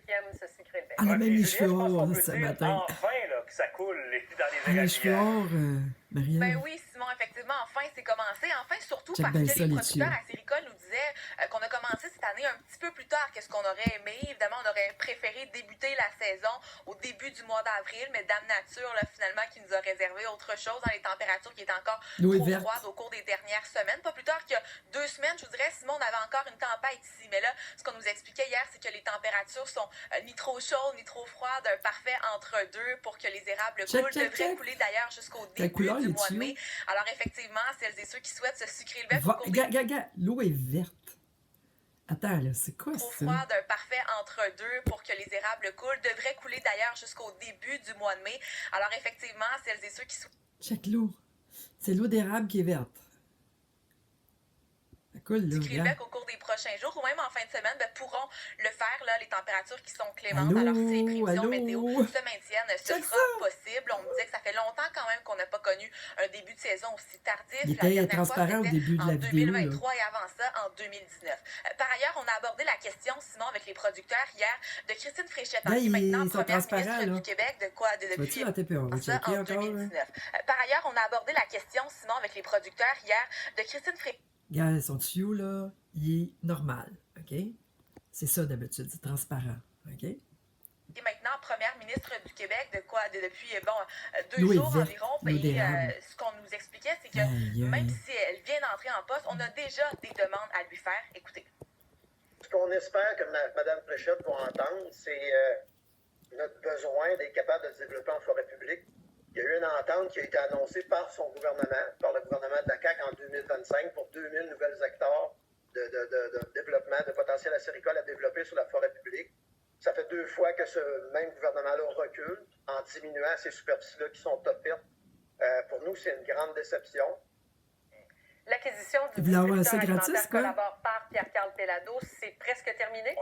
qui aiment se sucrer le bec. Elle a même Puis, les Julien, cheveux je pense qu'on or peut ce dire matin. enfin là, que ça coule dans les Elle a les cheveux érablières. or, Marie-Ève. Ben oui, Simon, effectivement, enfin, c'est commencé. Enfin, surtout Check parce bien que ça, les les producteurs tuyaux. à Séricole nous disaient qu'on a commencé cette année un petit peu plus tard que ce qu'on aurait aimé. Évidemment, on aurait préféré débuter la saison au début du mois d'avril, mais Dame Nature, là, finalement, qui nous a réservé autre chose dans les températures qui étaient encore L'eau est trop verte. froides au cours des dernières semaines. Pas plus tard que 2 semaines, je vous dirais, Simon, on avait encore une tempête ici. Mais là, ce qu'on nous expliquait hier, c'est que les températures sont ni trop chaudes, ni trop froides, un parfait entre-deux pour que les érables coulent. Devraient couler d'ailleurs jusqu'au début couleur, du les mois de tuyaux? mai. Alors effectivement, celles et ceux qui souhaitent se sucrer le bec au Va, cours des gars, l'eau est verte. Attends, là, c'est quoi trop ça? froides, un parfait entre-deux pour que les érables coulent. Devraient couler d'ailleurs jusqu'au début du mois de mai. Alors effectivement, celles et ceux qui souhaitent Check l'eau. C'est l'eau d'érable qui est verte. Ça coule, là, sucrer le regarde. bec au cours des prochains jours ou même en fin de semaine, pourront le faire, là, les températures qui sont clémentes. Allô? Alors si les prévisions Allô? météo se maintiennent, ce Check sera ça! possible. On me disait que ça fait longtemps quand même qu'on n'a pas connu un début de saison aussi tardif. Il La était dernière fois, transparent au c'était début de en la vidéo, là. 2023 et avant ça, en 2019. Par ailleurs, on a abordé la question, Simon, avec les producteurs hier, de Christine Fréchette, Là, qui est maintenant ils sont première transparents, ministre là. du Québec, depuis Vois-tu la TPA? On va ça checker en encore, là. 2019. Par ailleurs, on a abordé la question, Simon, avec les producteurs hier, de Christine Fréchette. Regarde, son tuyau, là, il est normal, OK? C'est ça, d'habitude, c'est transparent, OK? Qui est maintenant première ministre du Québec depuis 2 L'eau est jours verte, environ. l'eau d'érable. Ce qu'on nous expliquait, c'est que Aïe, même aïe. si elle vient d'entrer en poste, on a déjà des demandes à lui faire. Écoutez. Ce qu'on espère que Mme Fréchette va entendre, c'est notre besoin d'être capable de se développer en forêt publique. Il y a eu une entente qui a été annoncée par son gouvernement, par le gouvernement de la CAQ en 2025 pour 2000 nouvelles hectares de développement, de potentiel acéricole à développer sur la forêt publique. Ça fait 2 fois que ce même gouvernement-là recule en diminuant ces superficies-là qui sont offertes. Pour nous, c'est une grande déception. L'acquisition du Vous voulez avoir distributeur ça gratis, alimentaire quoi? Collabore par Pierre-Carl Pelado, c'est presque terminé.